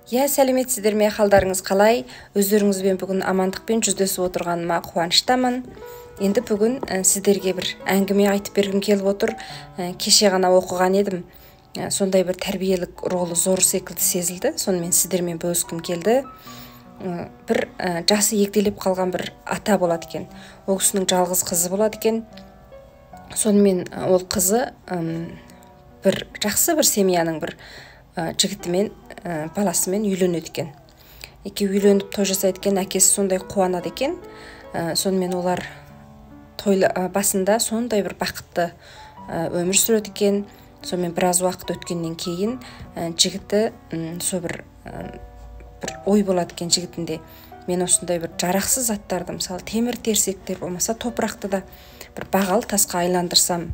Сәлеметсіздер ме, қалдарыңыз қалай? Өздеріңізбен бүгін амандықпен жүздесіп отырғаныма қуаныштамын. Енді бүгін сіздерге бір әңгіме айтып бергім келіп отыр. Кеше ғана оқыған едім. Сондай бір тәрбиелік ролы зор секілді сезілді. Сонымен сіздермен бөліскім келді. Бір жасы егделеп қалған бір ата болады екен. Ол кісінің жалғыз қызы болады екен. Сонымен ол қызы бір жақсы бір семьяның бір жігітімен баласымен үйленеді екен. Екеуі үйленіп той жасайды екен, әкесі сондай қуанады екен. Сонымен олар басында сондай бір бақытты өмір сүреді екен. Сонымен біраз уақыт өткеннен кейін жігіті сол бір ой болады екен жігітінде. Мен осындай бір жарақсыз заттарды, мысалы темір терсектер болмаса топырақты да бір бағалы тасқа айландырсам,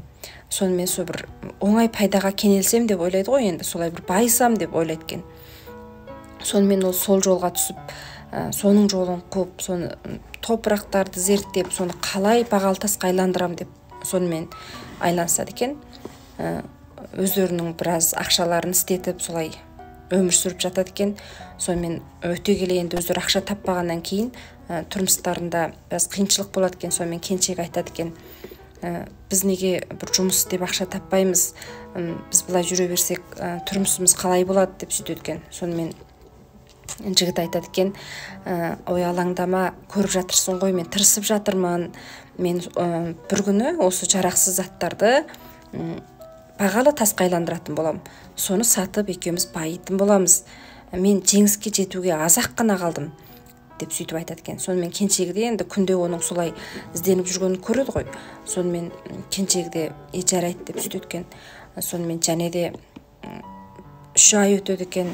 сонымен сол бір оңай пайдаға кенелсем деп ойлайды ғой, енді солай бір байысам деп ойлайды екен. Сонымен ол сол жолға түсіп, соның жолын қуып, соны топырақтарды зерттеп, соны қалай бағалы тасқа айландырам деп сонымен айлансады екен. Өздерінің біраз ақшаларын істетіп, солай өмір сүріп жатады екен. Сонымен өте келе енді өздері ақша таппағаннан кейін тұрмыстарында біраз қиыншылық болады екен. Сонымен келіншек айтады екен, біз неге бір жұмыс істеп ақша таппаймыз, біз былай жүре берсек тұрмысымыз қалай болады деп сөйтеді екен. Сонымен жігіт айтады екен, ой алаңдама, көріп жатырсың ғой, мен тырысып жатырмын, мен бір күні осы жарақсыз заттарды бағалы тасқа айландыратын болам, соны сатып екеуміз байитын боламыз, мен жеңіске жетуге аз-ақ қана қалдым деп сөйтіп айтады екен. Сонымен келіншегі де енді күнде оның солай ізденіп жүргенін көреді ғой. Сонымен келіншегі де жарайды деп сөйтеді екен. Сонымен және де 3 ай өтеді екен,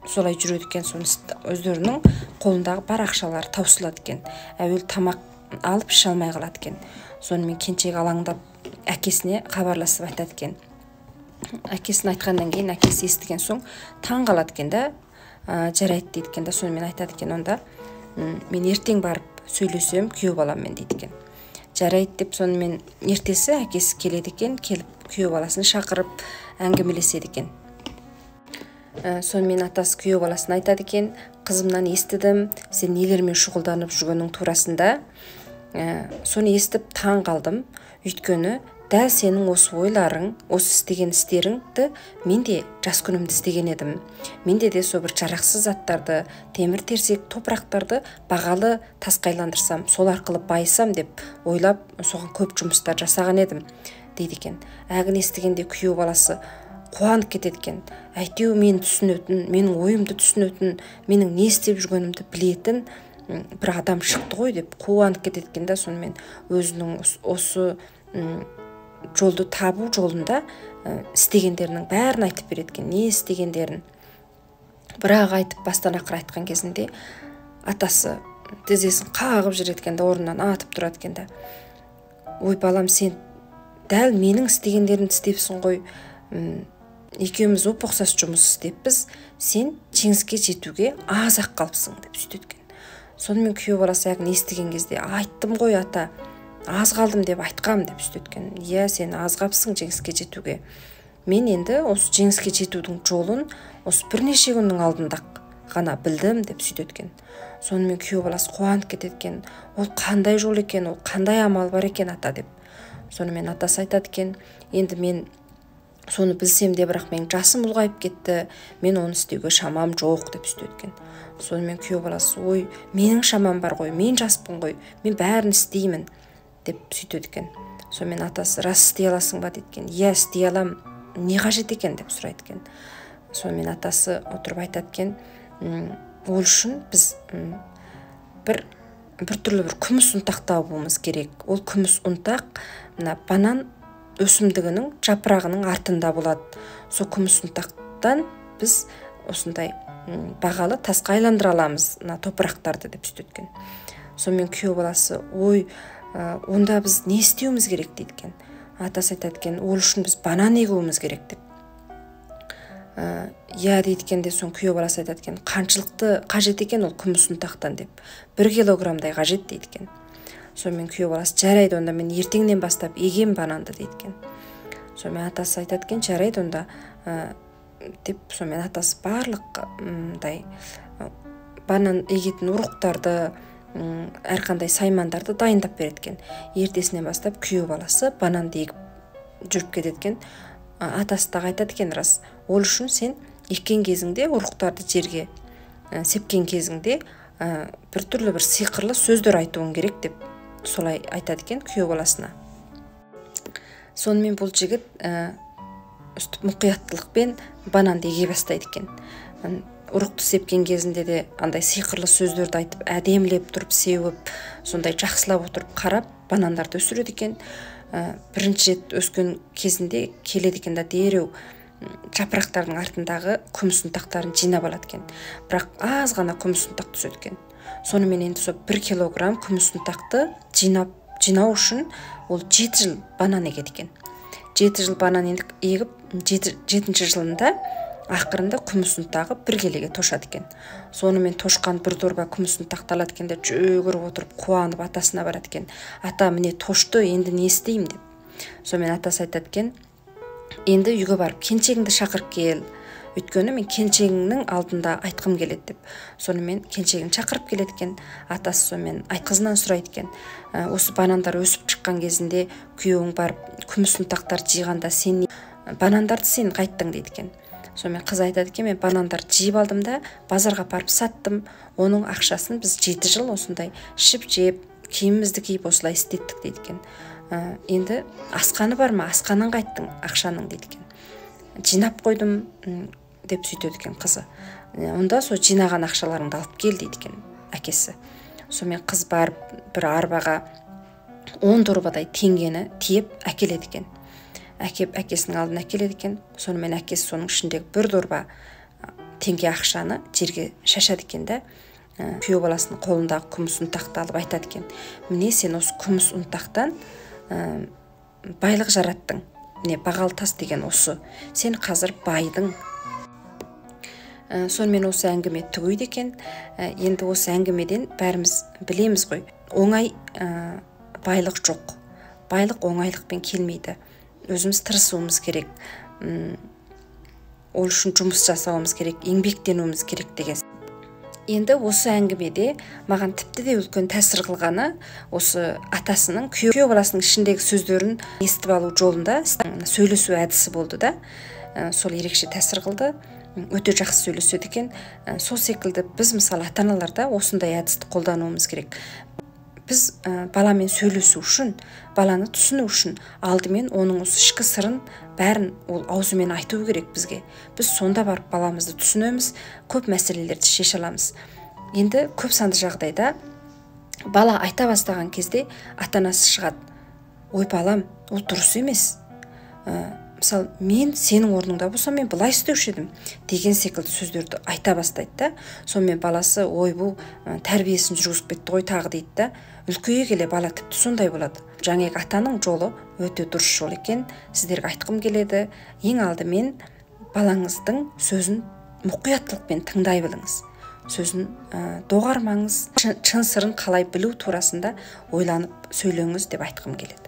солай жүреді екен. Соны өздерінің қолындағы бар ақшалары таусылады екен. Әуелі тамақ алып іше алмай қалады екен. Сонымен келіншек алаңдап әкесіне хабарласып айтады екен. Әкесін айтқаннан кейін әкесі естіген соң таң қалады екен да, жарайды дейді екен да. Сонымен айтады екен, онда мен ертең барып сөйлесем күйеу баламмен дейді екен. Жарайды деп сонымен ертесі әкесі келеді екен, келіп күйеу баласын шақырып әңгімелеседі екен. Сонымен атасы күйеу баласына айтады екен, қызымнан естідім, сен нелермен шұғылданып жүргенің турасында. Соны естіп таң қалдым, өйткені дәл сенің осы ойларың, осы істеген істеріңді мен де жас күнімді істеген едім. Менде де сол бір жарақсыз заттарды, темір терсек, топырақтарды бағалы тасқа айландырсам, сол арқылы байысам деп ойлап, соған көп жұмыстар жасаған едім дейді екен. Әгін естігенде күйеу баласы қуанып кетеді екен. Әйтеу мен түсінетін, менің ойымды түсінетін, менің не істеп жүргенімді білетін бір адам шықты ғой деп қуанып кетеді екен да. Сонымен өзінің осы жолды табу жолында істегендерінің бәрін айтып береді екен, не істегендерін. Бірақ айтып бастан ақыр айтқан кезінде атасы тізесін қағып жүреді екен да, орнынан атып тұрады екен да. Ой балам, сен дәл менің істегендерімді істепсің ғой, екеуміз оп-ұқсас жұмыс істеппіз, сен жеңіске жетуге аз-ақ қалыпсың деп сөйтеді екен. Сонымен күйеу баласы әгін естіген кезде, айттым ғой ата, аз қалдым деп айтқам деп сөйтеді екен. Иә, сен аз қалыпсың жеңіске жетуге. Мен енді осы жеңіске жетудің жолын осы бірнеше күннің алдында ғана білдім деп сөйтеді екен. Сонымен күйеу баласы қуанып кетеді екен. Ол қандай жол екен, ол қандай амал бар екен ата деп. Сонымен атасы айтады екен, енді мен соны білсем де, бірақ мен жасым ұлғайып кетті, мен оны істеуге шамам жоқ деп сөйтеді екен. Сонымен күйеу баласы, ой, менің шамам бар ғой, мен жаспын ғой, мен бәрін істеймін деп сөйтеді екен. Сонымен атасы, рас істей аласың ба дейді екен. Иә, істей алам, не қажет екен деп сұрайды екен. Сонымен атасы отырып айтады екен, ол үшін біз бір түрлі бір күміс ұнтақ табуымыз керек. Ол күміс ұнтақ мына банан өсімдігінің жапырағының артында болады. Сол күміс ұнтақтан біз осындай бағалы тасқа айландыра аламыз мына топырақтарды деп сөйтеді екен. Сонымен күйеу баласы, ой, онда біз не істеуіміз керек дейді екен. Атасы айтады екен, ол үшін біз банан егуіміз керек деп. Иә дейді екен де, соң күйеу баласы айтады екен, қаншылықты қажет екен ол күміс ұнтақтан деп. 1 килограммдай қажет дейді екен. Сонымен күйеу баласы, жарайды, онда мен ертеңнен бастап егем бананды дейді екен. Сонымен атасы айтады екен, жарайды, онда деп сонымен атасы барлық мындай банан егетін урықтарды, әрқандай саймандарды дайындап береткен. Ертесінен бастап күйеу баласы бананды егіп жүріп кететкен. Атасы да айтады екен, рас, ол үшін сен еккен кезіңде, урықтарды жерге сепкен кезіңде біртүрлі бір сиқырлы сөздер айтуың керек деп солай айтады екен күйеу баласына. Сонымен бұл жігіт үстіп мұқияттылықпен бананды еге бастайды екен. Ұрықты сепкен кезінде де андай сиқырлы сөздерді айтып, әдемілеп тұрып, сеуіп, сондай жақсылап отырып қарап банандарды өсіреді екен. Бірінші рет өскен кезінде келеді екен да дереу жапырақтардың артындағы күміс ұнтақтарын жинап алады екен. Бірақ аз ғана күміс ұнтақ түседі екен. Сонымен енді сол 1 килограмм күміс ұнтақты жинау үшін ол 7 жыл банан егеді екен. 7 жыл банан егіп, 7-ші жылында ақырында күміс ұнтағы 1 келеге тошады екен. Сонымен тошқан бір дорба күміс ұнтақты алады екен де жүгіріп отырып қуанып атасына барады екен. Ата, міне тошты, енді не істеймін деп. Сонымен атасы айтады екен, енді үйге барып келіншегіңді шақырып кел. Өйткені мен келіншегіңнің алдында айтқым келеді деп. Сонымен келіншегін шақырып келеді екен. Атасы сонымен қызынан сұрайды екен. Осы банандар өсіп шыққан кезінде күйеуің барып күміс ұнтақтар жиғанда сен банандарды сен қайттың дейді екен. Сонымен қыз айтады екен, мен банандарды жиып алдым да базарға барып саттым. Оның ақшасын біз 7 жыл осындай ішіп жеп, киімімізді киіп осылай істеттік дейді екен. Енді асқаны бар ма? Асқанын қайттың ақшаның дейді екен. Жинап қойдым деп сөйтеді екен қызы. Онда сол жинаған ақшаларыңды алып кел дейді екен әкесі. Сонымен қыз барып бір арбаға 10 дорбадай теңгені тиеп әкеледі екен. Әкеп әкесінің алдына әкеледі екен. Сонымен әкесі соның ішіндегі бір дорба теңге ақшаны жерге шашады екен да, күйеу баласының қолындағы күміс ұнтақты алып айтады екен, міне сен осы күміс ұнтақтан байлық жараттың. Міне бағалы тас деген осы. Сен қазір байдың. Сонымен осы әңгіме түгейді екен. Енді осы әңгімеден бәріміз білеміз ғой. Оңай байлық жоқ. Байлық оңайлықпен келмейді. Өзіміз тырысуымыз керек. Ол үшін жұмыс жасауымыз керек, еңбектенуіміз керек деген. Енді осы әңгімеде маған тіпті де үлкен тәсір қылғаны осы атасының күйеу баласының ішіндегі сөздерін естіп алу жолында сөйлесу әдісі болды да. Сол ерекше тәсір қылды. Өте жақсы сөйлеседі екен. Сол секілді біз мысалы ата-аналарда осындай әдісті қолдануымыз керек. Біз баламен сөйлесу үшін, баланы түсіну үшін алдымен оның осы ішкі сырын бәрін ол аузымен айту керек бізге. Біз сонда барып баламызды түсінеміз, көп мәселелерді шеше аламыз. Енді көп санды жағдайда бала айта бастаған кезде ата-анасы шығады. Ой балам, ол дұрыс емес. Мысалы, мен сенің орныңда болсам мен былай істеуші едім деген секілді сөздерді айта бастайды да. Сонымен баласы ой бұл тәрбиесін жүргізіп кетті ғой тағы дейді да. Үлкейе келе бала тіпті сондай болады. Жаңағы атаның жолы өте дұрыс жол екен. Сіздерге айтқым келеді. Ең алдымен балаңыздың сөзін мұқияттылықпен тыңдай біліңіз. Сөзін доғармаңыз. Шын сырын қалай білу турасында ойланып сөйлеңіз деп айтқым келеді.